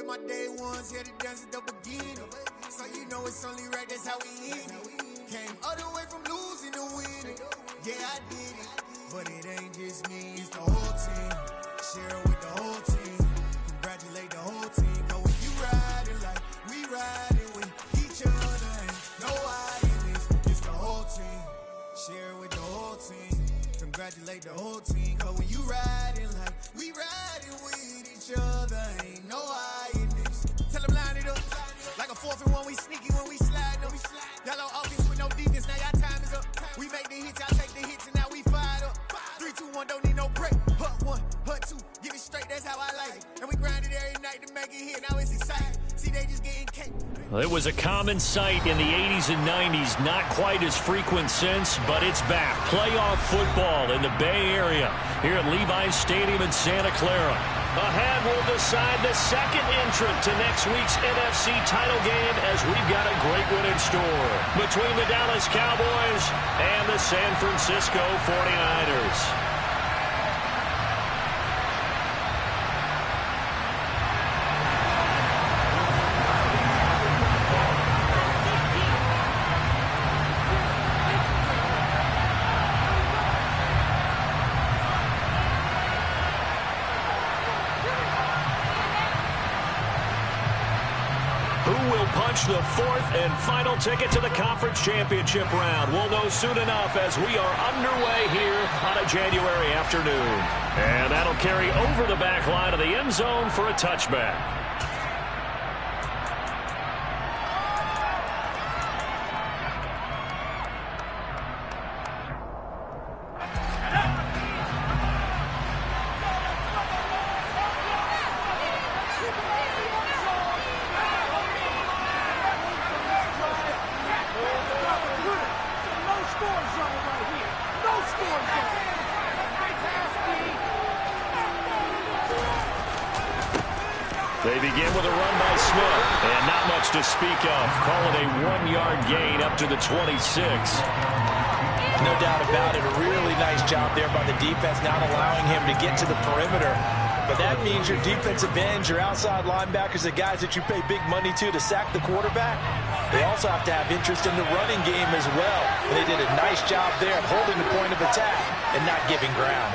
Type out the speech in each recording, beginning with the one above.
with my day ones, here to dance at the beginning. So you know it's only right, that's how we end it. Came all the way from losing to winning. Yeah, I did it, but it ain't just me, it's the whole team. Share it with the whole team. Congratulate the whole team. Cause when you riding like we riding with each other, ain't no I in this, it's the whole team. Share it with the whole team. Congratulate the whole team. Cause when you riding like we riding with each other, ain't no I in this. Tell them line it up. Like a 4th and 1, we sneaky when we slide them. Yellow offense with no defense, now y'all time is up. We make the hits, y'all take the hits, and now we fired up. 3, 2, 1, don't need no break. Hut 1, hut 2, give it straight, that's how I like it. And we grind it every night to make it hit, now it's exciting. See, they just getting cake. Well, it was a common sight in the 80s and 90s, not quite as frequent since, but it's back. Playoff football in the Bay Area here at Levi's Stadium in Santa Clara. Ahead will decide the second entrant to next week's NFC title game as we've got a great one in store between the Dallas Cowboys and the San Francisco 49ers. The fourth and final ticket to the conference championship round. We'll know soon enough as we are underway here on a January afternoon. And that'll carry over the back line of the end zone for a touchback. They begin with a run by Smith, and not much to speak of. Call it a 1-yard gain up to the 26. No doubt about it. A really nice job there by the defense, not allowing him to get to the perimeter. But that means your defensive ends, your outside linebackers, the guys that you pay big money to sack the quarterback, they also have to have interest in the running game as well. And they did a nice job there of holding the point of attack and not giving ground.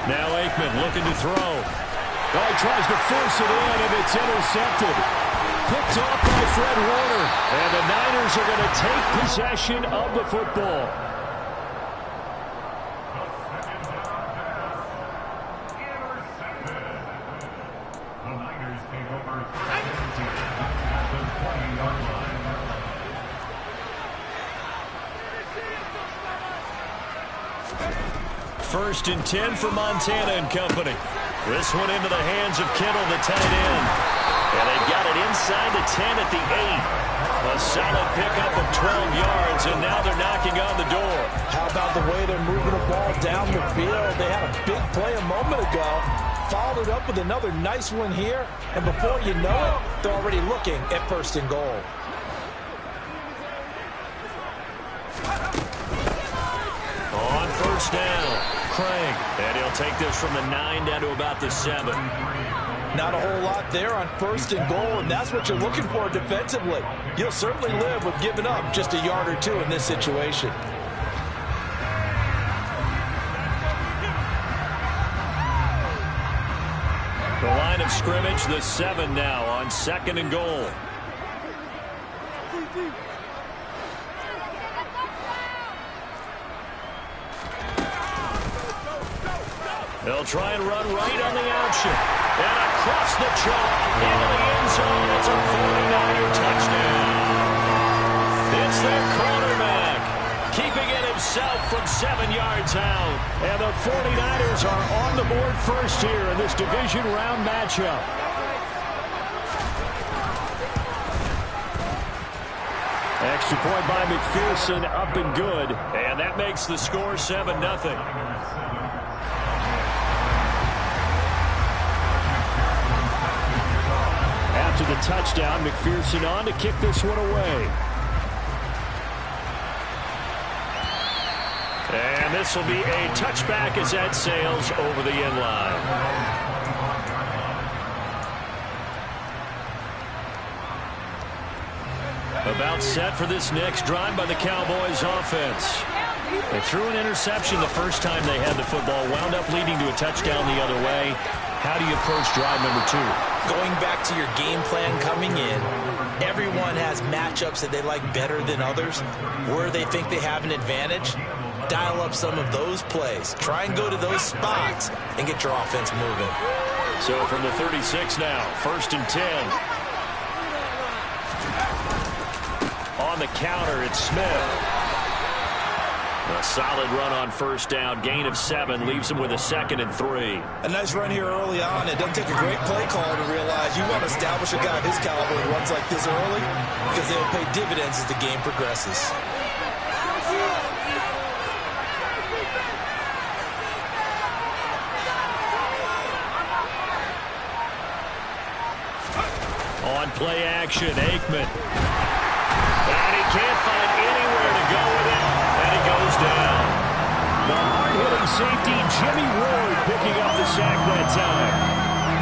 Now Aikman looking to throw. Oh, he tries to force it in, and it's intercepted. Picked off by Fred Warner. And the Niners are going to take possession of the football. The Niners take over at the 20-yard line. First and 10 for Montana and company. This one into the hands of Kittle, the tight end. And they've got it inside the 10 at the 8. A solid pickup of 12 yards, and now they're knocking on the door. How about the way they're moving the ball down the field? They had a big play a moment ago. Followed it up with another nice one here. And before you know it, they're already looking at first and goal. On first down, Craig. And he'll take this from the 9 down to about the 7. Not a whole lot there on first and goal, and that's what you're looking for defensively. You'll certainly live with giving up just a yard or two in this situation. The line of scrimmage, the 7 now on second and goal. They'll try and run right on the option. And across the chalk into the end zone. It's a 49er touchdown. It's their quarterback keeping it himself from 7 yards out. And the 49ers are on the board first here in this division round matchup. Extra point by McPherson, up and good. And that makes the score 7-0. After the touchdown, McPherson on to kick this one away. And this will be a touchback as that sails over the end line. About set for this next drive by the Cowboys offense. They threw an interception the first time they had the football, wound up leading to a touchdown the other way. How do you approach drive number 2? Going back to your game plan coming in, everyone has matchups that they like better than others, where they think they have an advantage. Dial up some of those plays. Try and go to those spots and get your offense moving. So from the 36 now, 1st and 10. On the counter, it's Smith. A solid run on 1st down. Gain of 7 leaves him with a 2nd and 3. A nice run here early on. It doesn't take a great play caller to realize you want to establish a guy of his caliber who runs like this early, because they will pay dividends as the game progresses. On play action, Aikman. And he can't find anywhere to go with it. And he goes down. The hard-hitting safety, Jimmy Ward, picking up the sack that time.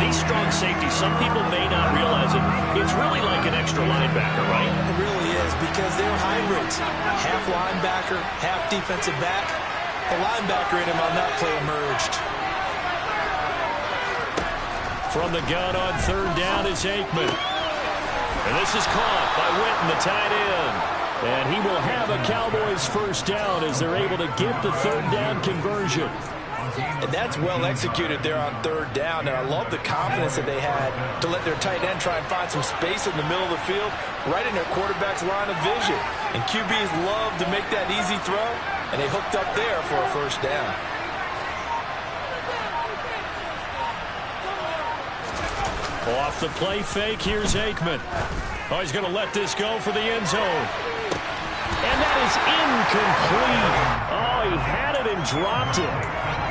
These strong safeties, some people may not realize it. It's really like an extra linebacker, right? It really is, because they're hybrids. Half linebacker, half defensive back. The linebacker in him on that play emerged. From the gun on 3rd down is Aikman. And this is caught by Witten, the tight end. And he will have a Cowboys 1st down as they're able to get the 3rd down conversion. And that's well executed there on 3rd down. And I love the confidence that they had to let their tight end try and find some space in the middle of the field, right in their quarterback's line of vision. And QBs love to make that easy throw, and they hooked up there for a 1st down. Off the play fake, here's Aikman. Oh, he's going to let this go for the end zone. And that is incomplete. Oh, he had it and dropped it.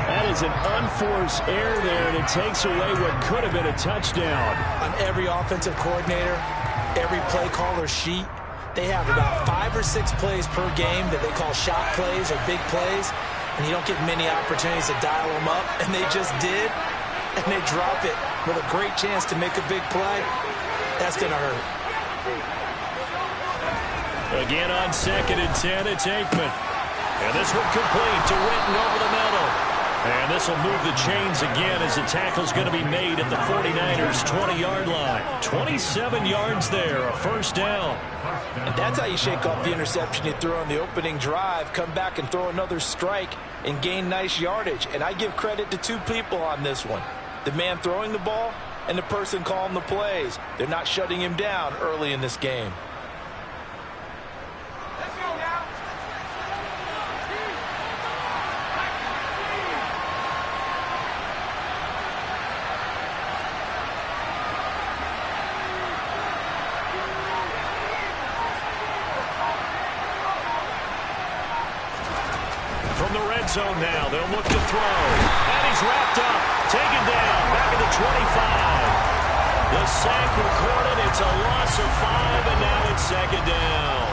That is an unforced error there, and it takes away what could have been a touchdown. On every offensive coordinator, every play caller sheet, they have about 5 or 6 plays per game that they call shot plays or big plays, and you don't get many opportunities to dial them up, and they just did, and they drop it with a great chance to make a big play. That's going to hurt. Again on 2nd and 10, it's Aikman. And this one complete to Witten over the middle. And this will move the chains again as the tackle's going to be made at the 49ers' 20-yard line. 27 yards there, a 1st down. And that's how you shake off the interception you threw on the opening drive, come back and throw another strike and gain nice yardage. And I give credit to 2 people on this one. The man throwing the ball and the person calling the plays. They're not shutting him down early in this game. From the red zone now, they'll look to throw. And he's wrapped up, taken down, back at the 25. The sack recorded, it's a loss of 5, and now it's 2nd down.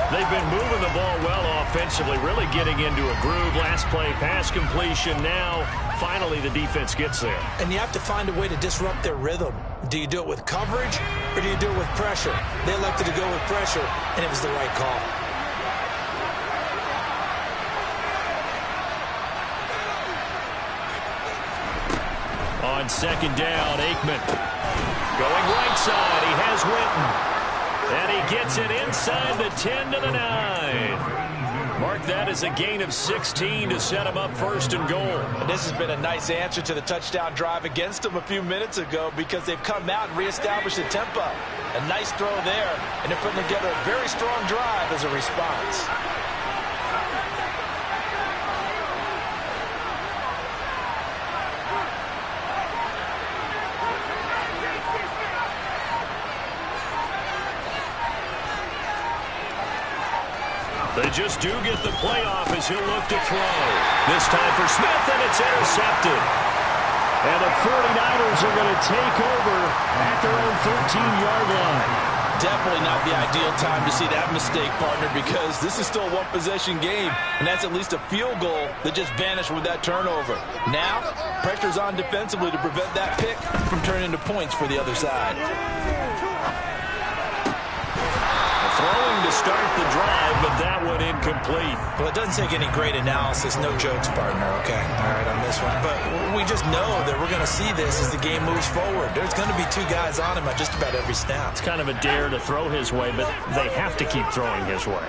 They've been moving the ball well offensively, really getting into a groove. Last play, pass completion. Now, finally, the defense gets there. And you have to find a way to disrupt their rhythm. Do you do it with coverage, or do you do it with pressure? They elected to go with pressure, and it was the right call. On 2nd down, Aikman going right side. He has Witten. And he gets it inside the 10 to the 9. Mark that as a gain of 16 to set him up 1st and goal. And this has been a nice answer to the touchdown drive against them a few minutes ago, because they've come out and reestablished the tempo. A nice throw there, and they're putting together a very strong drive as a response. They just do get the playoff as he'll look to throw. This time for Smith, and it's intercepted. And the 49ers are going to take over at their own 13-yard line. definitely not the ideal time to see that mistake, partner, because this is still a one-possession game, and that's at least a field goal that just vanished with that turnover. Now, pressure's on defensively to prevent that pick from turning into points for the other side. Throwing to start the drive, but that one incomplete. Well, it doesn't take any great analysis. No jokes, partner, okay? All right, on this one. But we just know that we're going to see this as the game moves forward. There's going to be two guys on him at just about every snap. It's kind of a dare to throw his way, but they have to keep throwing his way.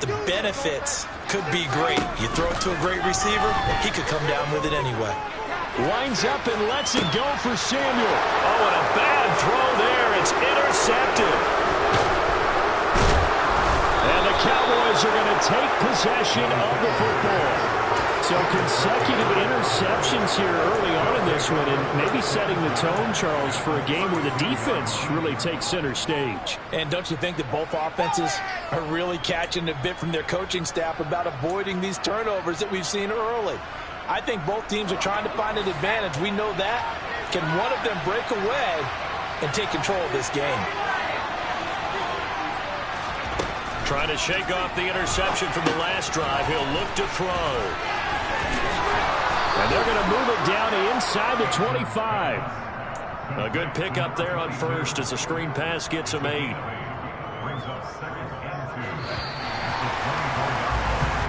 The benefits could be great. You throw it to a great receiver, he could come down with it anyway. Winds up and lets it go for Samuel. Oh, and a bad throw there. It's intercepted. And the Cowboys are going to take possession of the football. So consecutive interceptions here early on in this one, and maybe setting the tone, Charles, for a game where the defense really takes center stage. And don't you think that both offenses are really catching a bit from their coaching staff about avoiding these turnovers that we've seen early? I think both teams are trying to find an advantage. We know that. Can one of them break away and take control of this game? Trying to shake off the interception from the last drive. He'll look to throw. And they're going to move it down to inside the 25. A good pickup there on first as the screen pass gets him 8.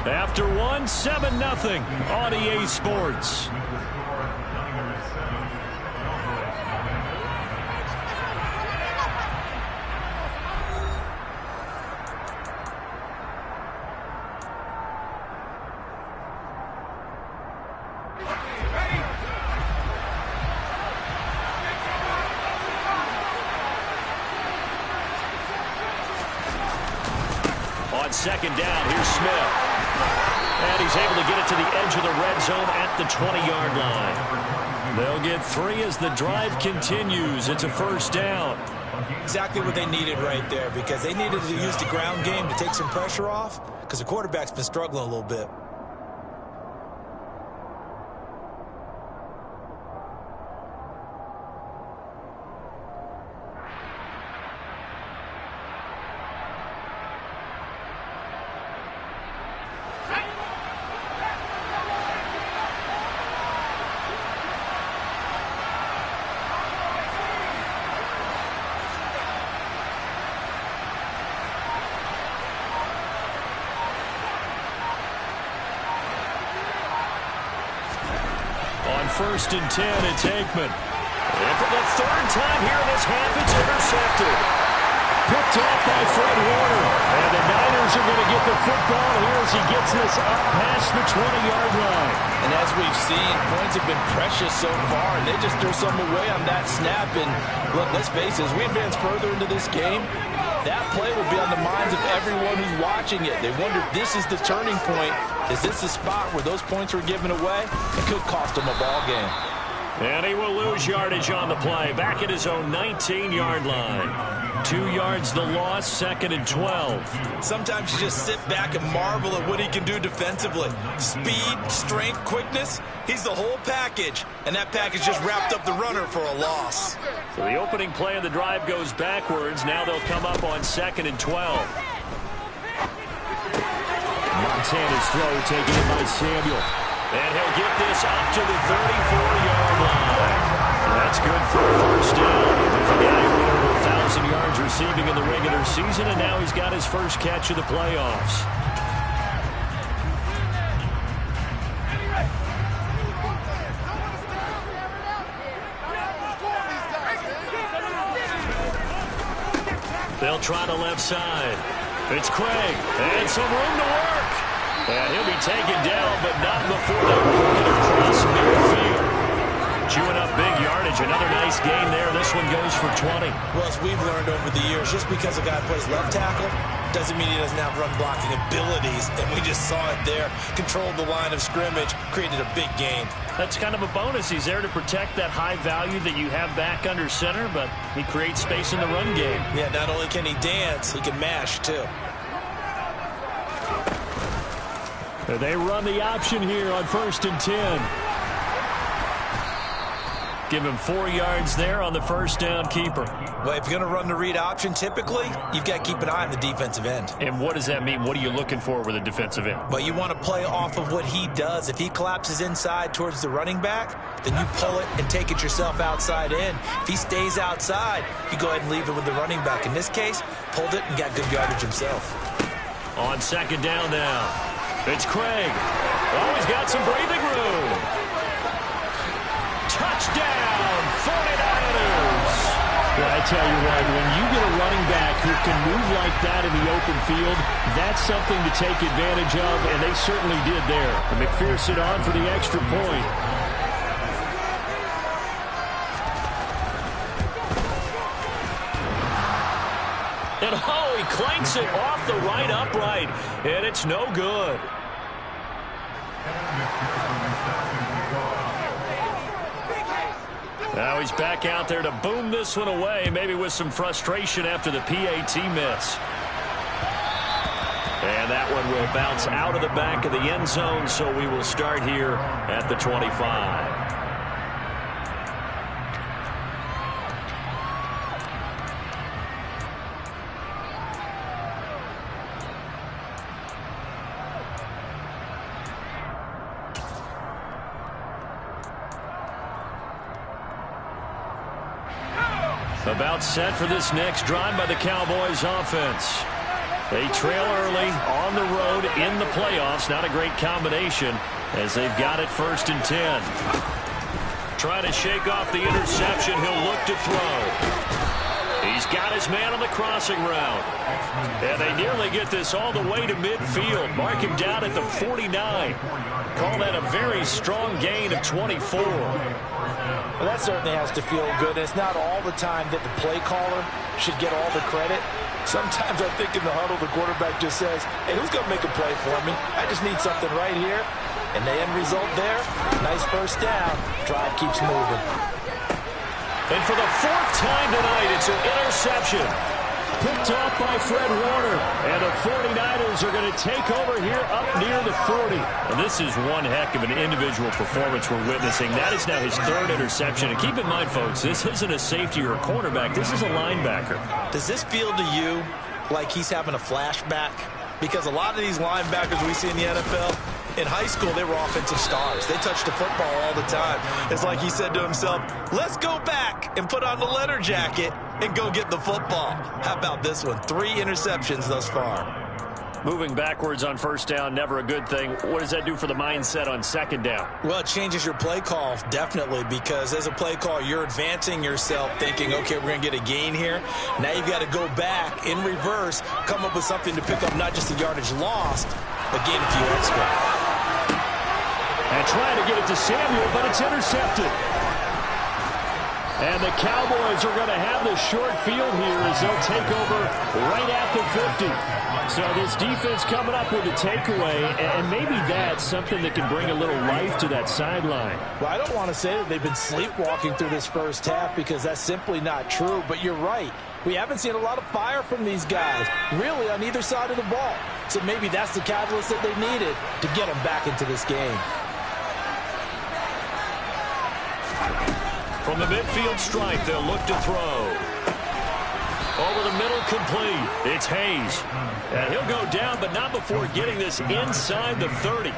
After one, 7-0 on EA Sports. On second down, here's Smith. And he's able to get it to the edge of the red zone at the 20-yard line. They'll get 3 as the drive continues. It's a first down. Exactly what they needed right there, because they needed to use the ground game to take some pressure off, because the quarterback's been struggling a little bit. First and 10, it's Aikman. And for the third time here in this half, it's intercepted. Picked off by Fred Warner. And the Niners are going to get the football here as he gets this up past the 20-yard line. And as we've seen, points have been precious so far, and they just threw some away on that snap. And look, let's face it, as we advance further into this game, that play will be on the minds of everyone who's watching it. They wonder if this is the turning point. Is this the spot where those points were given away? It could cost him a ball game. And he will lose yardage on the play. Back at his own 19-yard line. 2 yards the loss, second and 12. Sometimes you just sit back and marvel at what he can do defensively. Speed, strength, quickness, he's the whole package. And that package just wrapped up the runner for a loss. So the opening play of the drive goes backwards. Now they'll come up on second and 12. Montana's throw taken in by Samuel. And he'll get this up to the 34-yard line. That's good for a first down. There's a guy who went over 1,000 yards receiving in the regular season, and now he's got his first catch of the playoffs. They'll try the left side. It's Craig, and some room to work. And he'll be taken down, but not before they work it across midfield. Chewing up big yardage. Another nice gain there. This one goes for 20. Well, as we've learned over the years, just because a guy plays left tackle doesn't mean he doesn't have run blocking abilities. And we just saw it there. Controlled the line of scrimmage, created a big gain. That's kind of a bonus. He's there to protect that high value that you have back under center, but he creates space in the run game. Yeah, not only can he dance, he can mash, too. They run the option here on first and 10. Give him 4 yards there on the first down keeper. Well, if you're going to run the read option, typically, you've got to keep an eye on the defensive end. And what does that mean? What are you looking for with a defensive end? But you want to play off of what he does. If he collapses inside towards the running back, then you pull it and take it yourself outside in. If he stays outside, you go ahead and leave it with the running back. In this case, pulled it and got good yardage himself. On second down now, it's Craig. Oh, he's got some breathing room. Touchdown, 49ers. Well, I tell you what, when you get a running back who can move like that in the open field, that's something to take advantage of, and they certainly did there. And McPherson on for the extra point. And oh, he clanks it off the right upright, and it's no good. Now he's back out there to boom this one away, maybe with some frustration after the PAT miss. And that one will bounce out of the back of the end zone, so we will start here at the 25. About set for this next drive by the Cowboys offense. They trail early on the road in the playoffs. Not a great combination as they've got it 1st and 10. Trying to shake off the interception. He'll look to throw. He's got his man on the crossing route. And they nearly get this all the way to midfield. Mark him down at the 49. Call that a very strong gain of 24. Well, that certainly has to feel good. It's not all the time that the play caller should get all the credit. Sometimes I think in the huddle, the quarterback just says, hey, who's going to make a play for me? I just need something right here. And the end result there, nice first down. Drive keeps moving. And for the 4th time tonight, it's an interception. Picked off by Fred Warner. And the 49ers are going to take over here up near the 40. And this is one heck of an individual performance we're witnessing. That is now his 3rd interception. And keep in mind, folks, this isn't a safety or a cornerback. This is a linebacker. Does this feel to you like he's having a flashback? Because a lot of these linebackers we see in the NFL, in high school, they were offensive stars. They touched the football all the time. It's like he said to himself, let's go back and put on the leather jacket and go get the football. How about this one? 3 interceptions thus far. Moving backwards on 1st down, never a good thing. What does that do for the mindset on 2nd down? Well, it changes your play call, definitely, because as a play call, you're advancing yourself thinking, okay, we're going to get a gain here. Now you've got to go back in reverse, come up with something to pick up not just the yardage lost, but gain a few extra. And trying to get it to Samuel, but it's intercepted. And the Cowboys are going to have the short field here as they'll take over right at the 50. So this defense coming up with a takeaway, and maybe that's something that can bring a little life to that sideline. Well, I don't want to say that they've been sleepwalking through this first half because that's simply not true, but you're right. We haven't seen a lot of fire from these guys, really, on either side of the ball. So maybe that's the catalyst that they needed to get them back into this game. From the midfield stripe, they'll look to throw. Over the middle, complete. It's Hayes. And he'll go down, but not before getting this inside the 30.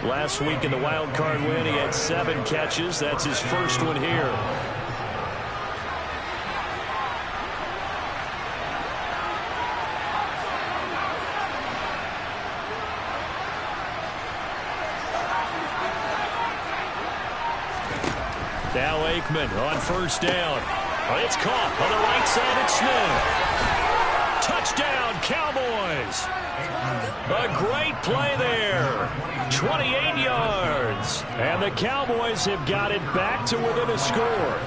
Last week in the wild card win, he had 7 catches. That's his first one here. Now Aikman on 1st down. It's caught on the right side at Smith. Touchdown, Cowboys. A great play there. 28 yards. And the Cowboys have got it back to within a score.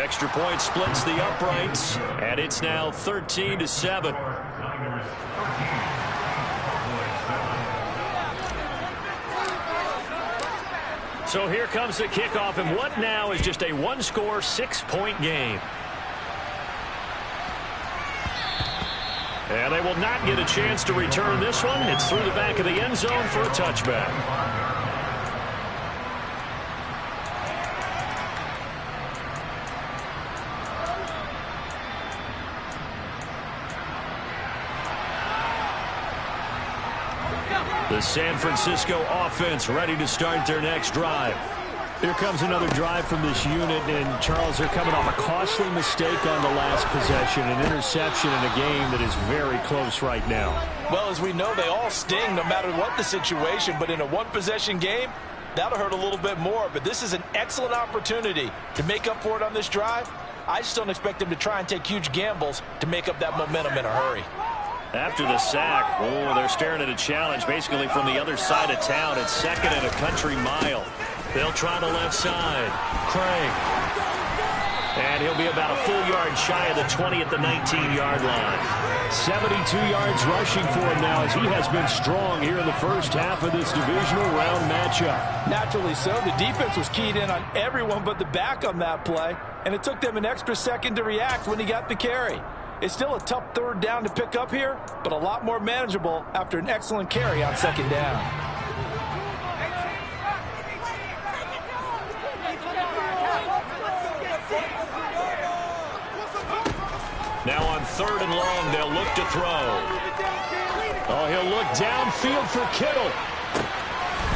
Extra point splits the uprights, and it's now 13-7. So here comes the kickoff, and what now is just a 1-score, 6-point game. And they will not get a chance to return this one. It's through the back of the end zone for a touchback. The San Francisco offense ready to start their next drive. Here comes another drive from this unit, and Charles, they're coming off a costly mistake on the last possession, an interception in a game that is very close right now. Well, as we know, they all sting no matter what the situation, but in a one-possession game, that'll hurt a little bit more. But this is an excellent opportunity to make up for it on this drive. I just don't expect them to try and take huge gambles to make up that momentum in a hurry. After the sack, they're staring at a challenge basically from the other side of town. It's second and a country mile. They'll try the left side. Craig. And he'll be about a full yard shy of the 20 at the 19-yard line. 72 yards rushing for him now as he has been strong here in the first half of this divisional round matchup. Naturally so. The defense was keyed in on everyone but the back on that play, and it took them an extra second to react when he got the carry. It's still a tough third down to pick up here, but a lot more manageable after an excellent carry on second down. Now on third and long, they'll look to throw. Oh, he'll look downfield for Kittle.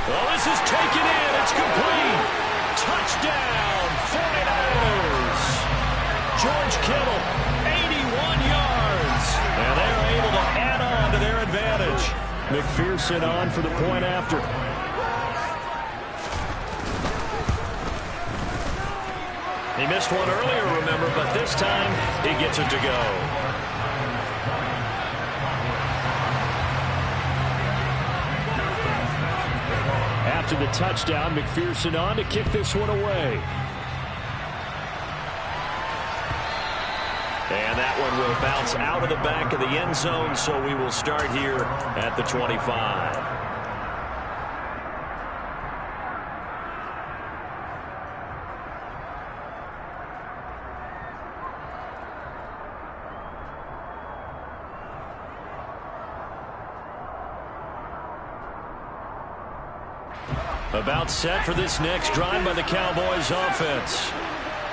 Oh, this is taken in. It's complete. Touchdown, 49ers. George Kittle, 81 yards. And they're able to add on to their advantage. McPherson on for the point after. He missed one earlier, remember, but this time he gets it to go. After the touchdown, McPherson on to kick this one away. And that one will bounce out of the back of the end zone, so we will start here at the 25. About set for this next drive by the Cowboys offense.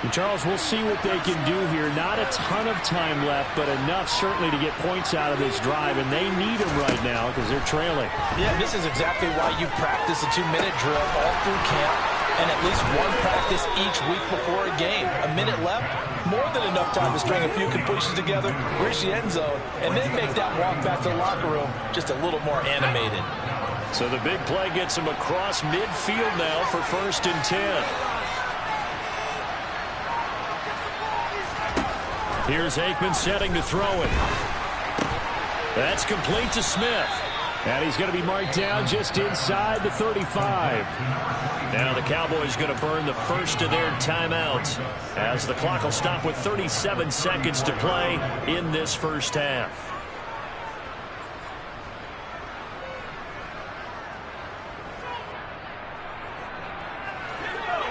And Charles, we'll see what they can do here. Not a ton of time left, but enough certainly to get points out of this drive, and they need them right now because they're trailing. Yeah, this is exactly why you practice a 2-minute drill all through camp and at least one practice each week before a game. A minute left, more than enough time to string a few completions together, reach the end zone, and then make that walk back to the locker room just a little more animated. So the big play gets him across midfield now for 1st and 10. Here's Aikman setting to throw it. That's complete to Smith. And he's going to be marked down just inside the 35. Now the Cowboys going to burn the first of their timeouts as the clock will stop with 37 seconds to play in this first half.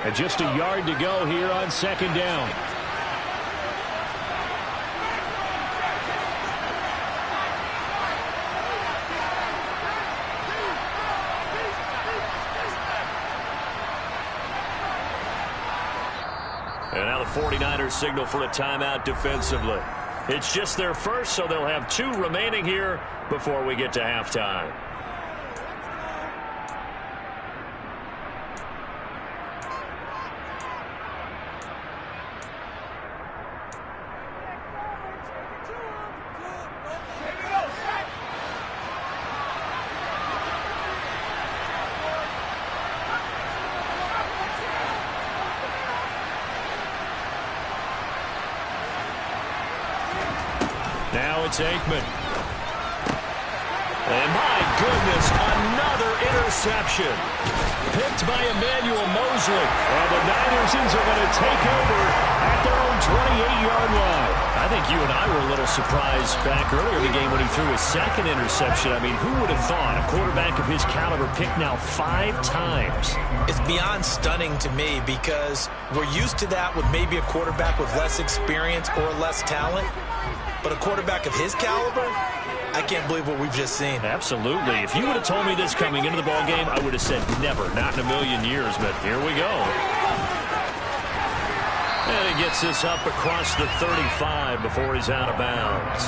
And just a yard to go here on second down. And now the 49ers signal for a timeout defensively. It's just their first, so they'll have 2 remaining here before we get to halftime. Now it's Aikman. And my goodness, another interception. Picked by Emmanuel Mosley. And the Niners are going to take over at their own 28-yard line. I think you and I were a little surprised back earlier in the game when he threw his second interception. I mean, who would have thought a quarterback of his caliber picked now 5 times? It's beyond stunning to me because we're used to that with maybe a quarterback with less experience or less talent. But a quarterback of his caliber, I can't believe what we've just seen. Absolutely. If you would have told me this coming into the ballgame, I would have said never, not in a million years. But here we go. And he gets this up across the 35 before he's out of bounds.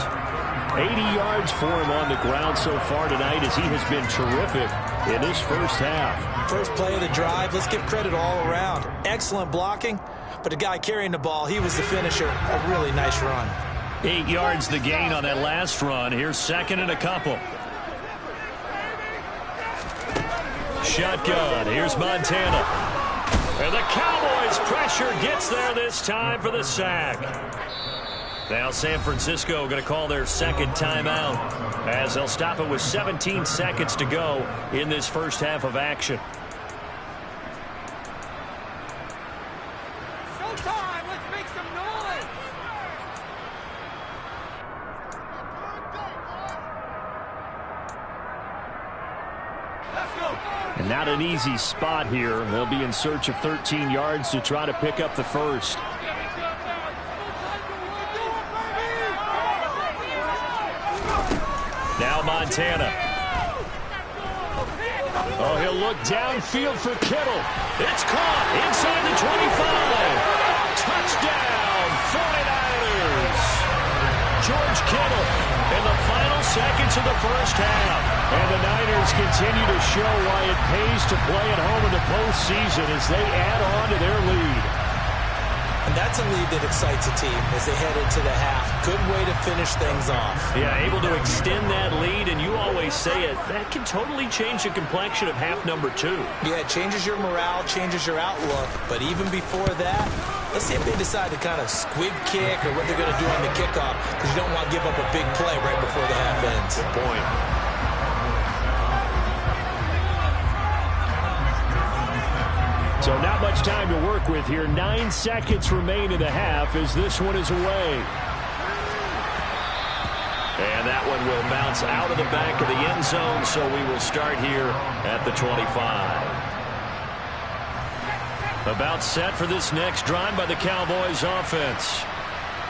80 yards for him on the ground so far tonight as he has been terrific in this first half. First play of the drive, let's give credit all around. Excellent blocking, but the guy carrying the ball, he was the finisher. A really nice run. 8 yards the gain on that last run. Here's second and a couple. Shotgun. Here's Montana. And the Cowboys' pressure gets there this time for the sack. Now San Francisco going to call their second timeout as they'll stop it with 17 seconds to go in this first half of action. Showtime! Let's make some noise! Let's go! And not an easy spot here. They'll be in search of 13 yards to try to pick up the first. Now Montana. Oh, he'll look downfield for Kittle. It's caught inside the 25. Touchdown, 49ers. George Kittle in the final seconds of the first half. And the Niners continue to show why it pays to play at home in the postseason as they add on to their lead. And that's a lead that excites a team as they head into the half. Good way to finish things off. Yeah, able to extend that lead, and you always say it, that can totally change the complexion of half number 2. Yeah, it changes your morale, changes your outlook. But even before that, let's see if they decide to kind of squib kick or what they're going to do on the kickoff, because you don't want to give up a big play right before the half ends. Good point. So not much time to work with here. 9 seconds remain in the half as this one is away. And that one will bounce out of the back of the end zone, so we will start here at the 25. About set for this next drive by the Cowboys offense.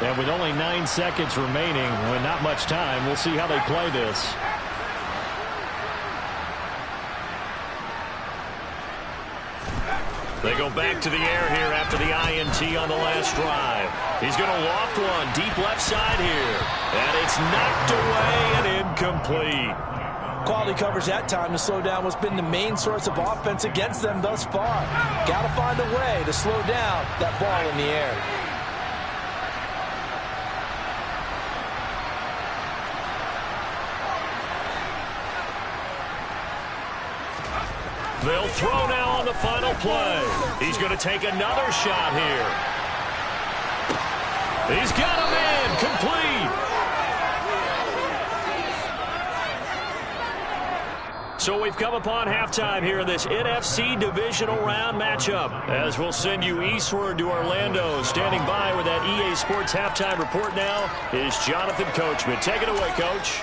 And with only 9 seconds remaining, and not much time, we'll see how they play this. They go back to the air here after the INT on the last drive. He's going to loft one deep left side here. And it's knocked away and incomplete. Quality coverage that time to slow down what's been the main source of offense against them thus far. Got to find a way to slow down that ball in the air. They'll throw now on the final play. He's going to take another shot here. He's got him in. Complete. So we've come upon halftime here in this NFC Divisional Round matchup. As we'll send you eastward to Orlando. Standing by with that EA Sports Halftime Report now is Jonathan Coachman. Take it away, Coach.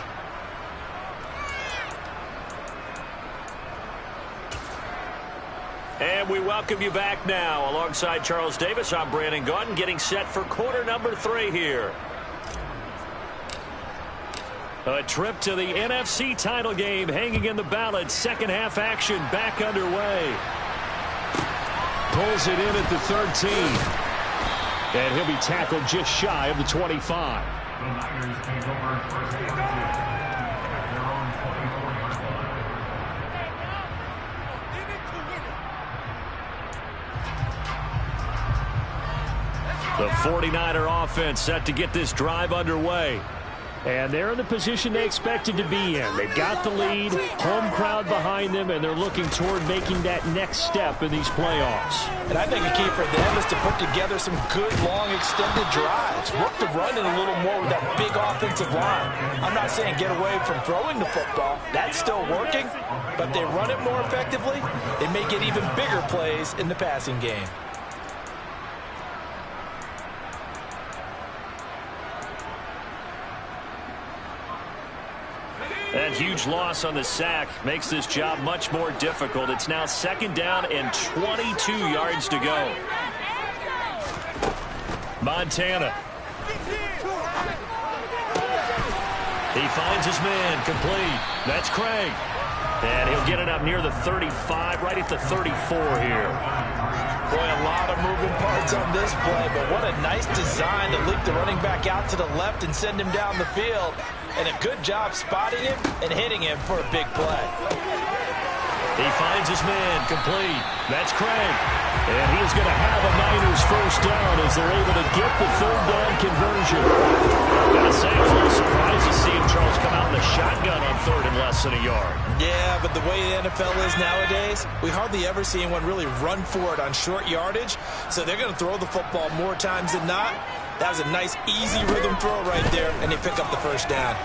And we welcome you back now. Alongside Charles Davis, I'm Brandon Gaudin, getting set for quarter number 3 here. A trip to the NFC title game hanging in the balance. Second half action back underway. Pulls it in at the 13. And he'll be tackled just shy of the 25. The Niners take over first and 10 at their own 24-yard line. The 49er offense set to get this drive underway. And they're in the position they expected to be in. They've got the lead, home crowd behind them, and they're looking toward making that next step in these playoffs. And I think a key for them is to put together some good, long, extended drives. Work the run in a little more with that big offensive line. I'm not saying get away from throwing the football. That's still working. But if they run it more effectively, they may get even bigger plays in the passing game. That huge loss on the sack makes this job much more difficult. It's now second down and 22 yards to go. Montana. He finds his man, complete. That's Craig. And he'll get it up near the 35, right at the 34 here. Boy, a lot of moving parts on this play, but what a nice design to leak the running back out to the left and send him down the field. And a good job spotting him and hitting him for a big play. He finds his man complete. That's Craig. And he is going to have a Niners first down as they're able to get the third down conversion. Gotta say, I was a little surprised to see him, Charles, come out in the shotgun on third and less than a yard. Yeah, but the way the NFL is nowadays, we hardly ever see anyone really run for it on short yardage. So they're going to throw the football more times than not. That was a nice, easy rhythm throw right there, and they pick up the first down.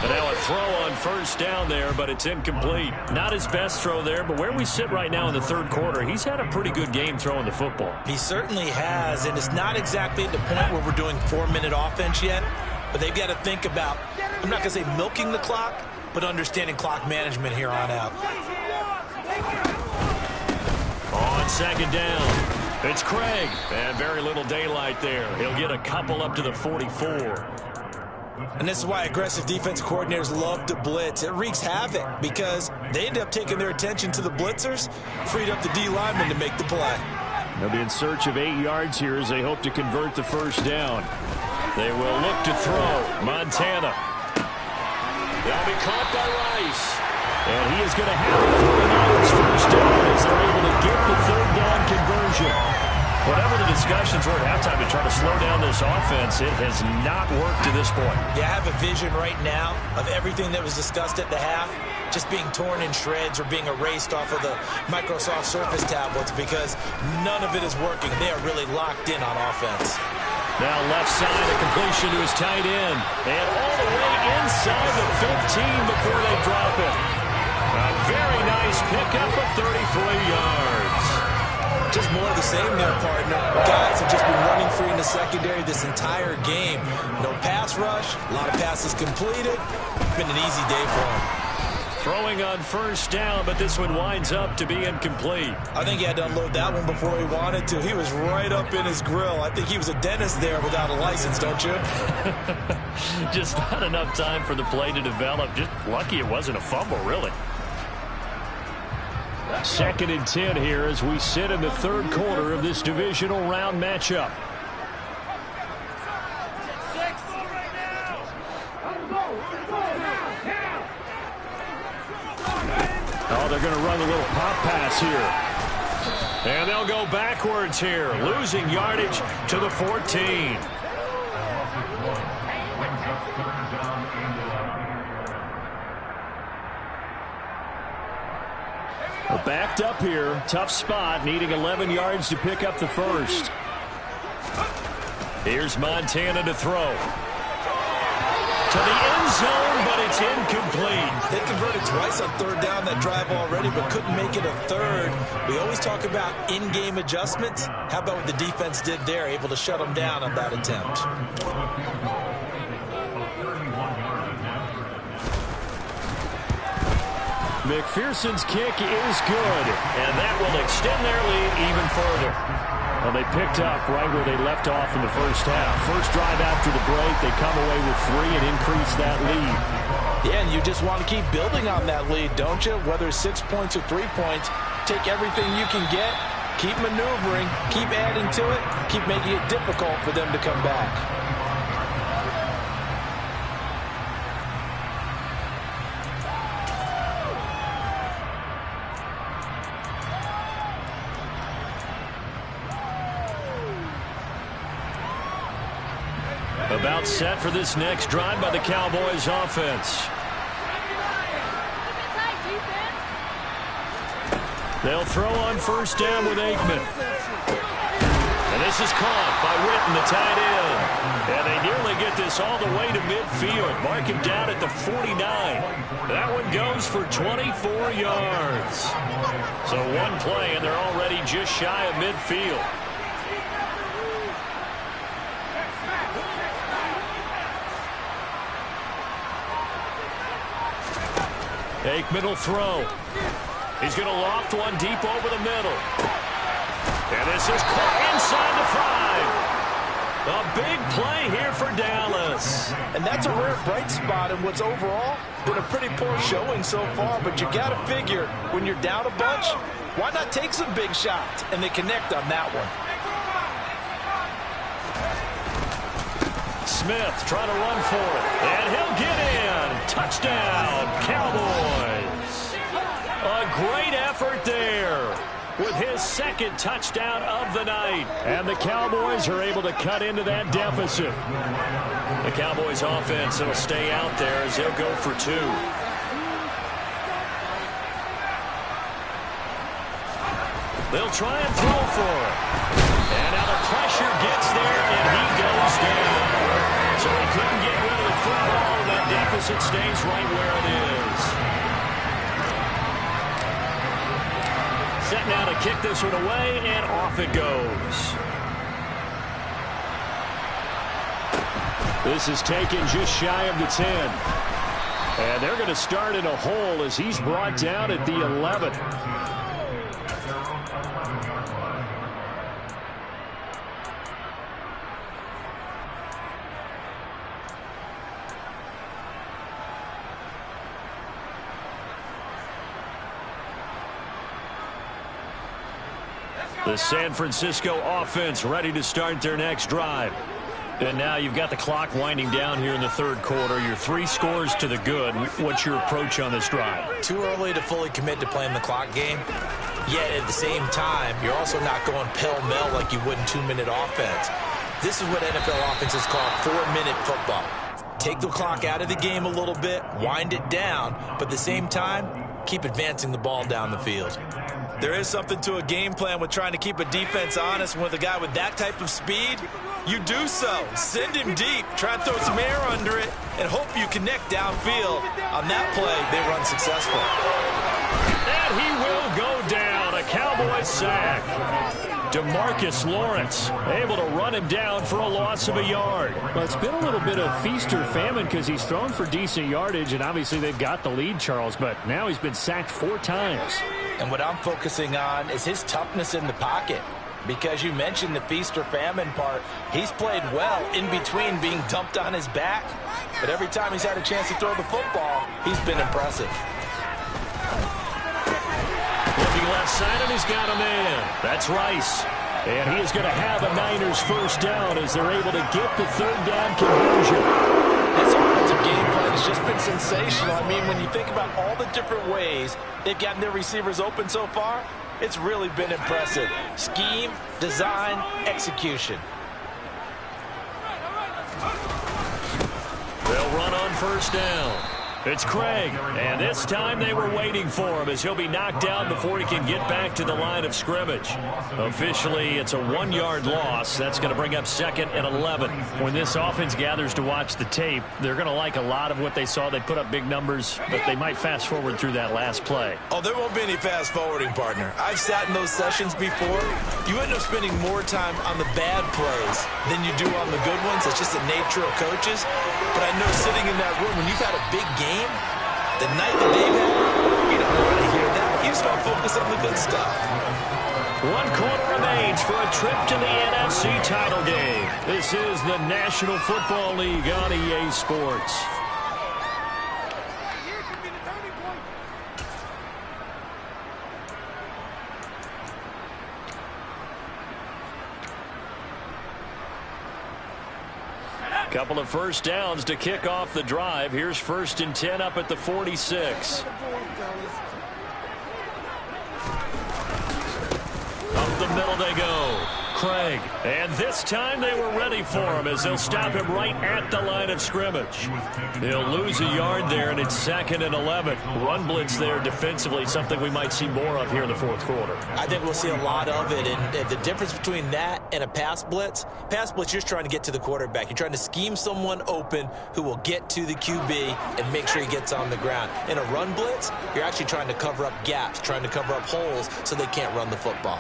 And now a throw on first down there, but it's incomplete. Not his best throw there, but where we sit right now in the third quarter, he's had a pretty good game throwing the football. He certainly has, and it's not exactly at the point where we're doing 4-minute offense yet, but they've got to think about, I'm not going to say milking the clock, but understanding clock management here on out. On second down, it's Craig, and very little daylight there. He'll get a couple up to the 44. And this is why aggressive defense coordinators love to blitz. It wreaks havoc because they end up taking their attention to the blitzers, freed up the D lineman to make the play. They'll be in search of 8 yards here as they hope to convert the first down. They will look to throw. Montana. They'll be caught by Rice. And he is going to have it for the Niners first down as they're able to get the third down conversion. Whatever the discussions were at halftime to try to slow down this offense, it has not worked to this point. Yeah, I have a vision right now of everything that was discussed at the half just being torn in shreds or being erased off of the Microsoft Surface tablets because none of it is working. They are really locked in on offense. Now left side, a completion to his tight end. And all the way inside the 15 before they drop it. A very nice pickup of 33 yards. Just more of the same there, partner. Guys have just been running free in the secondary this entire game. No pass rush, a lot of passes completed. Been an easy day for him. Throwing on first down, but this one winds up to be incomplete. I think he had to unload that one before he wanted to. He was right up in his grill. I think he was a dentist there without a license, don't you? Just not enough time for the play to develop. Just lucky it wasn't a fumble, really. 2nd and 10 here as we sit in the third quarter of this divisional round matchup. Oh, they're going to run a little pop pass here. And they'll go backwards here, losing yardage to the 14. Backed up here, tough spot, needing 11 yards to pick up the first. Here's Montana to throw. To the end zone, but it's incomplete. They converted twice on third down that drive already, but couldn't make it a third. We always talk about in-game adjustments. How about what the defense did there, able to shut them down on that attempt? McPherson's kick is good, and that will extend their lead even further. Well, they picked up right where they left off in the first half. First drive after the break, they come away with 3 and increase that lead. Yeah, and you just want to keep building on that lead, don't you? Whether it's 6 points or 3 points, take everything you can get, keep maneuvering, keep adding to it, keep making it difficult for them to come back. About set for this next drive by the Cowboys offense. They'll throw on first down with Aikman. And this is caught by Witten, the tight end. And they nearly get this all the way to midfield. Mark him down at the 49. That one goes for 24 yards. So one play, and they're already just shy of midfield. Aikman will throw. He's going to loft one deep over the middle. And this is caught inside the 5. A big play here for Dallas. And that's a rare bright spot in what's overall been a pretty poor showing so far. But you got to figure when you're down a bunch, Why not take some big shots? And they connect on that one. Smith trying to run for it, and he'll get in. Touchdown, Cowboys. A great effort there with his second touchdown of the night. And the Cowboys are able to cut into that deficit. The Cowboys offense will stay out there as they'll go for 2. They'll try and throw for it. And now the pressure gets there, and he goes down. So he couldn't get rid of the football, and that deficit stays right where it is. Set now to kick this one away, and off it goes. This is taken just shy of the 10. And they're going to start in a hole as he's brought down at the 11. The San Francisco offense ready to start their next drive. And now you've got the clock winding down here in the third quarter. You're 3 scores to the good. What's your approach on this drive? Too early to fully commit to playing the clock game. Yet at the same time, you're also not going pell-mell like you would in 2-minute offense. This is what NFL offenses call 4-minute football. Take the clock out of the game a little bit, wind it down, but at the same time, keep advancing the ball down the field. There is something to a game plan with trying to keep a defense honest. With a guy with that type of speed, you do so. Send him deep. Try and throw some air under it and hope you connect downfield. On that play, they run successful. And he will go down. A Cowboys sack. DeMarcus Lawrence able to run him down for a loss of a yard. Well, it's been a little bit of feast or famine because he's thrown for decent yardage, and obviously they've got the lead, Charles, but now he's been sacked 4 times. And what I'm focusing on is his toughness in the pocket. Because you mentioned the feast or famine part, he's played well in between being dumped on his back. But every time he's had a chance to throw the football, he's been impressive. Looking left side, and he's got a man. That's Rice. And he is going to have a Niners first down as they're able to get the third down conversion. This offensive game plan has just been sensational. I mean, when you think about all the different ways they've gotten their receivers open so far, it's really been impressive. Scheme, design, execution. They'll run on first down. It's Craig, and this time they were waiting for him as he'll be knocked down before he can get back to the line of scrimmage. Officially, it's a 1-yard loss. That's going to bring up 2nd and 11. When this offense gathers to watch the tape, they're going to like a lot of what they saw. They put up big numbers, but they might fast forward through that last play. Oh, there won't be any fast forwarding, partner. I've sat in those sessions before. You end up spending more time on the bad plays than you do on the good ones. It's just the nature of coaches. But I know sitting in that room, when you've had a big game, the night that they've had, you don't want to hear that. You just want to focus on the good stuff. 1 quarter remains for a trip to the NFC title game. This is the National Football League on EA Sports. Couple of first downs to kick off the drive. Here's 1st and 10 up at the 46. Up the middle they go. Craig. And this time they were ready for him as they'll stop him right at the line of scrimmage. They'll lose a yard there, and it's 2nd and 11. Run blitz there defensively, something we might see more of here in the 4th quarter. I think we'll see a lot of it, and the difference between that and a pass blitz, you're just trying to get to the quarterback. You're trying to scheme someone open who will get to the QB and make sure he gets on the ground. In a run blitz, you're actually trying to cover up gaps, trying to cover up holes so they can't run the football.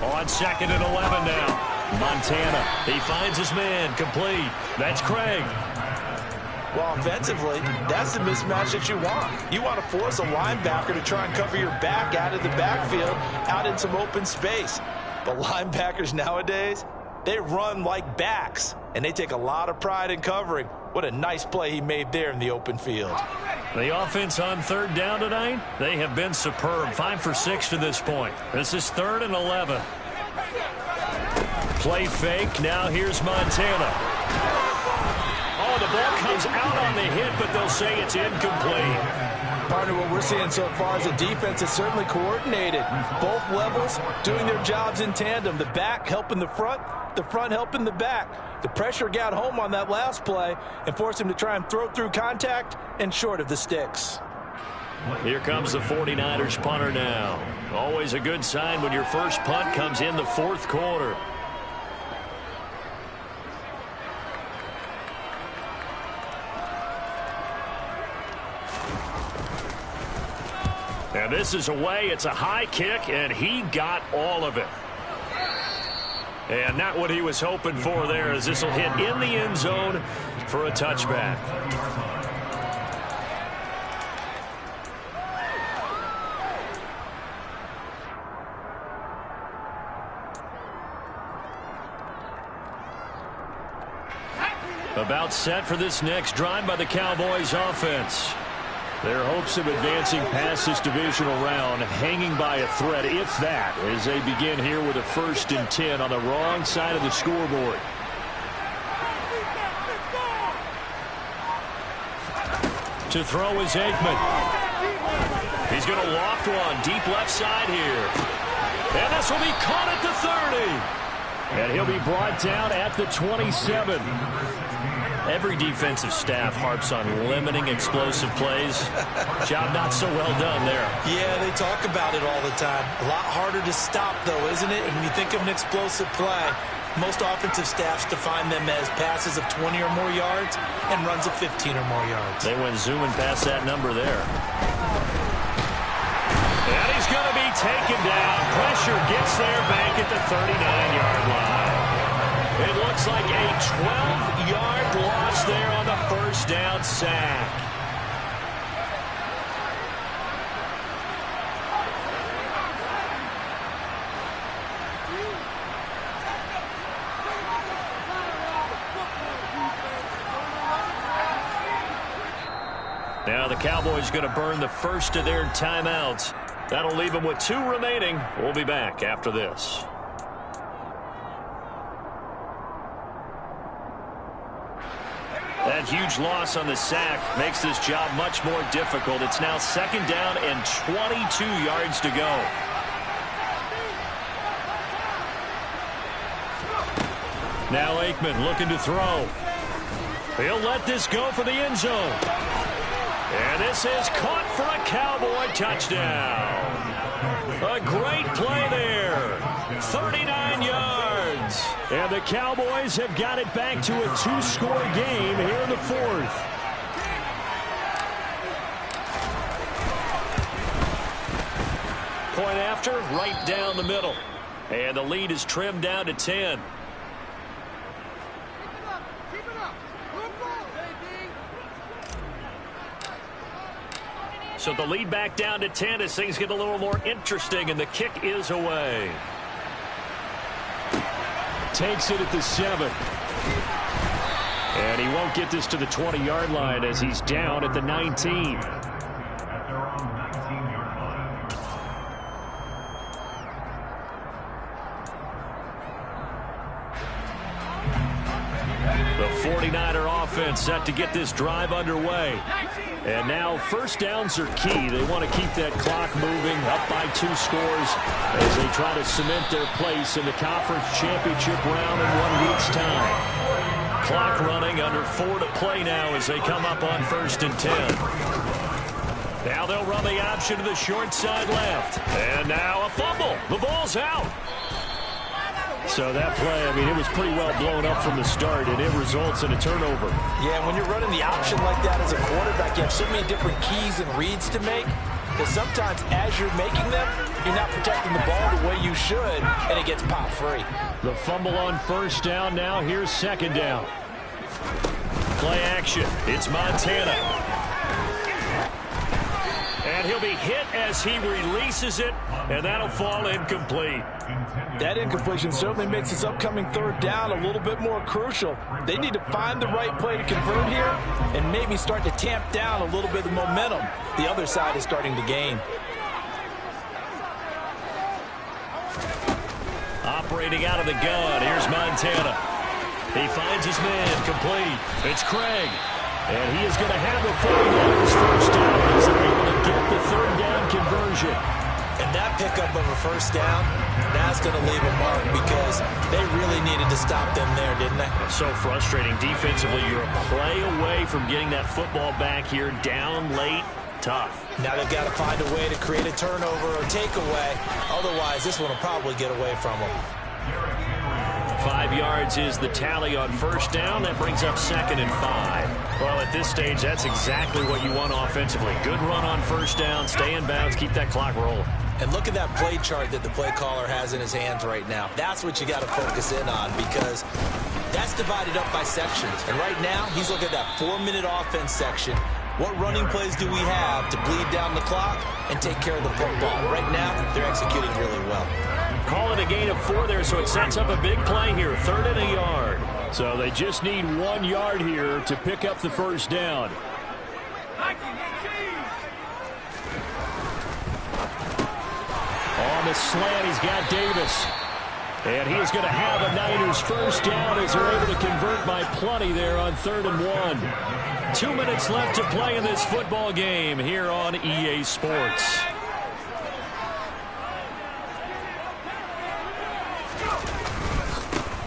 On 2nd and 11 now. Montana. He finds his man. Complete. That's Craig. Well, offensively, that's the mismatch that you want. You want to force a linebacker to try and cover your back out of the backfield, out in some open space. But linebackers nowadays, they run like backs, and they take a lot of pride in covering. What a nice play he made there in the open field. The offense on third down tonight, they have been superb. 5 for 6 to this point. This is 3rd and 11. Play fake. Now here's Montana. Oh, the ball comes out on the hit, but they'll say it's incomplete. Partner, what we're seeing so far is the defense is certainly coordinated. Both levels doing their jobs in tandem. The back helping the front helping the back. The pressure got home on that last play and forced him to try and throw through contact and short of the sticks. Here comes the 49ers punter now. Always a good sign when your first punt comes in the 4th quarter. And this is away. It's a high kick, and he got all of it. And not what he was hoping for there, as this will hit in the end zone for a touchback. About set for this next drive by the Cowboys offense. Their hopes of advancing past this divisional round hanging by a thread, if that, as they begin here with a 1st and 10 on the wrong side of the scoreboard. To throw is Aikman. He's going to loft one deep left side here. And this will be caught at the 30. And he'll be brought down at the 27. Every defensive staff harps on limiting explosive plays. Job not so well done there. Yeah, they talk about it all the time. A lot harder to stop, though, isn't it? And when you think of an explosive play, most offensive staffs define them as passes of 20 or more yards and runs of 15 or more yards. They went zooming past that number there. And he's going to be taken down. Pressure gets there back at the 39-yard line. It looks like a 12-yard loss there on the first down sack. Now the Cowboys going to burn the first of their timeouts. That'll leave them with 2 remaining. We'll be back after this. That huge loss on the sack makes this job much more difficult. It's now 2nd down and 22 yards to go. Now Aikman looking to throw. He'll let this go for the end zone. And this is caught for a Cowboy touchdown. A great play there. 39 yards. And the Cowboys have got it back to a 2-score game here in the 4th. Point after, right down the middle. And the lead is trimmed down to 10. So the lead back down to 10 as things get a little more interesting, and the kick is away. Takes it at the 7. And he won't get this to the 20-yard line as he's down at the 19. The 49er offense set to get this drive underway. And now 1st downs are key. They want to keep that clock moving, up by 2 scores as they try to cement their place in the conference championship round in 1 week's time. Clock running, under 4 to play now as they come up on 1st and 10. Now they'll run the option to the short side left. And now a fumble. The ball's out. So that play, I mean, it was pretty well blown up from the start, and it results in a turnover. Yeah, when you're running the option like that as a quarterback, you have so many different keys and reads to make that sometimes as you're making them, you're not protecting the ball the way you should, and it gets popped free. The fumble on 1st down. Now here's 2nd down. Play action. It's Montana. And he'll be hit as he releases it, and that'll fall incomplete. That incompletion certainly makes this upcoming third down a little bit more crucial. They need to find the right play to convert here and maybe start to tamp down a little bit of momentum the other side is starting to gain. Operating out of the gun, here's Montana. He finds his man, complete. It's Craig. And he is going to have the 49ers first down as they're able to get the third down conversion. And that pickup of a first down, that's going to leave a mark because they really needed to stop them there, didn't they? It's so frustrating. Defensively, you're a play away from getting that football back here, down late. Tough. Now they've got to find a way to create a turnover or takeaway. Otherwise, this one will probably get away from them. 5 yards is the tally on first down. That brings up 2nd and 5. Well, at this stage, that's exactly what you want offensively. Good run on first down, stay in bounds, keep that clock rolling. And look at that play chart that the play caller has in his hands right now. That's what you got to focus in on because that's divided up by sections. And right now, he's looking at that 4-minute offense section. What running plays do we have to bleed down the clock and take care of the football? Right now, they're executing really well. Call it a gain of 4 there, so it sets up a big play here, 3rd and a yard. So they just need 1 yard here to pick up the first down. On the slant, he's got Davis. And he is going to have a Niners first down as they're able to convert by plenty there on 3rd and 1. 2 minutes left to play in this football game here on EA Sports.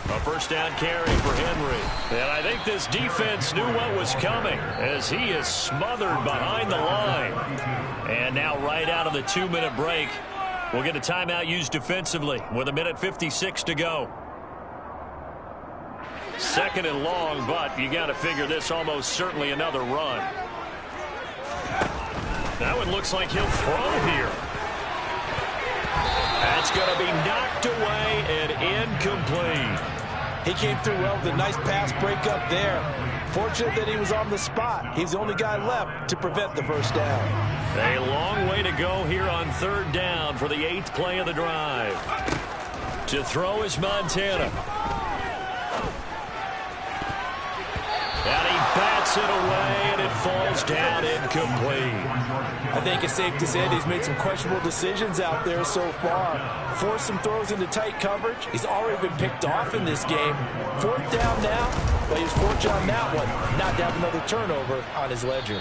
A first down carry for Henry. And I think this defense knew what was coming as he is smothered behind the line. And now right out of the 2-minute break, we'll get a timeout used defensively with 1:56 to go. 2nd and long, but you got to figure this almost certainly another run. That one looks like he'll throw here. That's going to be knocked away and incomplete. He came through well with a nice pass breakup there. Fortunate that he was on the spot. He's the only guy left to prevent the first down. A long way to go here on 3rd down for the 8th play of the drive. To throw is Montana. And he bats it away, and it falls down incomplete. I think it's safe to say that he's made some questionable decisions out there so far. Forced some throws into tight coverage. He's already been picked off in this game. 4th down now, but he's fortunate on that one not to have another turnover on his ledger.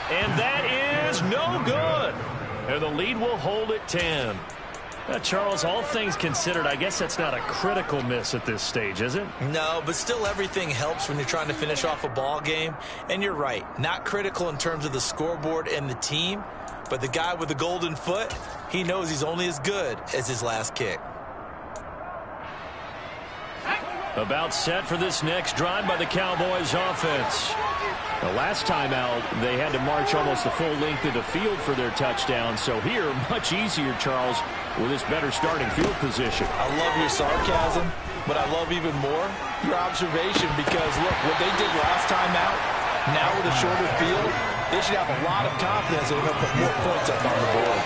And that is no good. And the lead will hold at 10. Charles, all things considered, I guess that's not a critical miss at this stage, is it? No, but still everything helps when you're trying to finish off a ball game. And you're right, not critical in terms of the scoreboard and the team, but the guy with the golden foot, he knows he's only as good as his last kick. About set for this next drive by the Cowboys offense. The last time out, they had to march almost the full length of the field for their touchdown. So here, much easier, Charles, with this better starting field position. I love your sarcasm, but I love even more your observation because, look, what they did last time out, now with a shorter field, they should have a lot of confidence that they're going to put more points up on the board.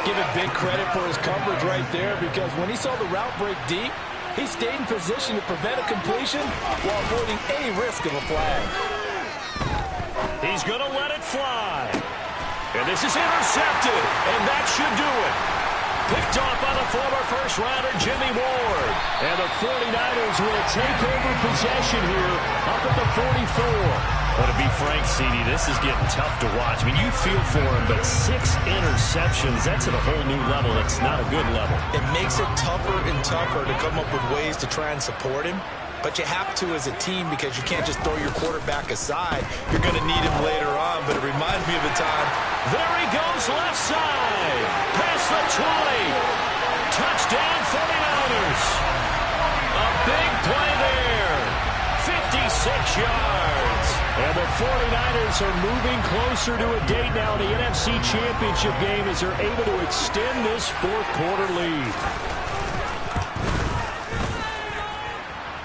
Give it big credit for his coverage right there because when he saw the route break deep, he stayed in position to prevent a completion while avoiding any risk of a flag. He's going to let it fly. And this is intercepted, and that should do it. Picked off by the former first-rounder Jimmy Ward. And the 49ers will take over possession here up at the 44. But to be frank, CD, this is getting tough to watch. I mean, you feel for him, but 6 interceptions, that's at a whole new level. It's not a good level. It makes it tougher and tougher to come up with ways to try and support him. But you have to as a team because you can't just throw your quarterback aside. You're going to need him later on, but it reminds me of a time. There he goes, left side. Past the 20. Touchdown 49ers. A big play there. 56 yards. And the 49ers are moving closer to a date now in the NFC Championship game as they're able to extend this 4th quarter lead.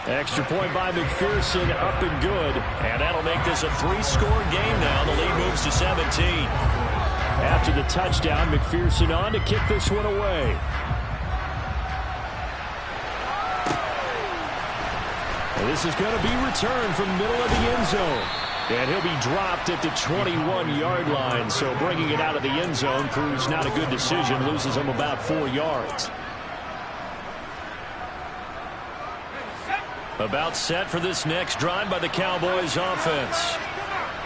Extra point by McPherson, up and good. And that'll make this a 3-score game now. The lead moves to 17. After the touchdown, McPherson on to kick this one away. This is going to be returned from middle of the end zone. And he'll be dropped at the 21-yard line. So bringing it out of the end zone proves not a good decision. Loses him about 4 yards. About set for this next drive by the Cowboys offense.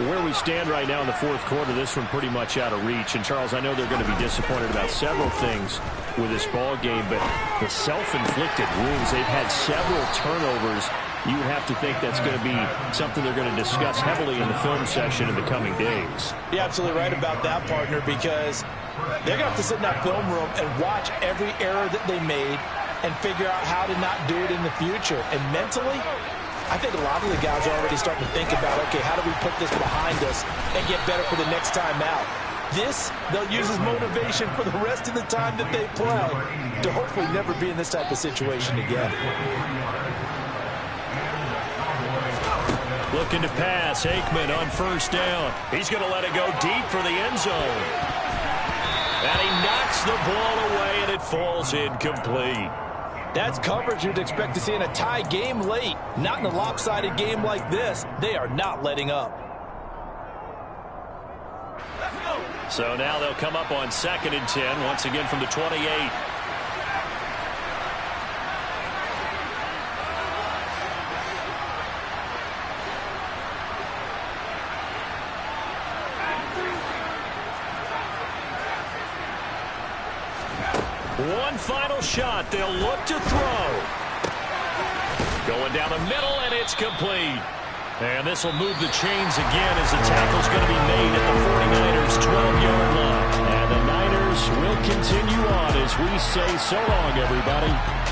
Where we stand right now in the fourth quarter, this one pretty much out of reach. And, Charles, I know they're going to be disappointed about several things with this ball game, but the self-inflicted wounds, they've had several turnovers. You would have to think that's going to be something they're going to discuss heavily in the film session in the coming days. You're absolutely right about that, partner, because they're going to have to sit in that film room and watch every error that they made and figure out how to not do it in the future. And mentally, I think a lot of the guys are already starting to think about, okay, how do we put this behind us and get better for the next time out? This, they'll use as motivation for the rest of the time that they play to hopefully never be in this type of situation again. Looking to pass, Aikman on first down. He's going to let it go deep for the end zone. And he knocks the ball away, and it falls incomplete. That's coverage you'd expect to see in a tie game late. Not in a lopsided game like this. They are not letting up. So now they'll come up on 2nd and 10, once again from the 28. One final shot. They'll look to throw. Going down the middle, and it's complete. And this will move the chains again as the tackle's going to be made at the 49ers' 12-yard line. And the Niners will continue on as we say so long, everybody.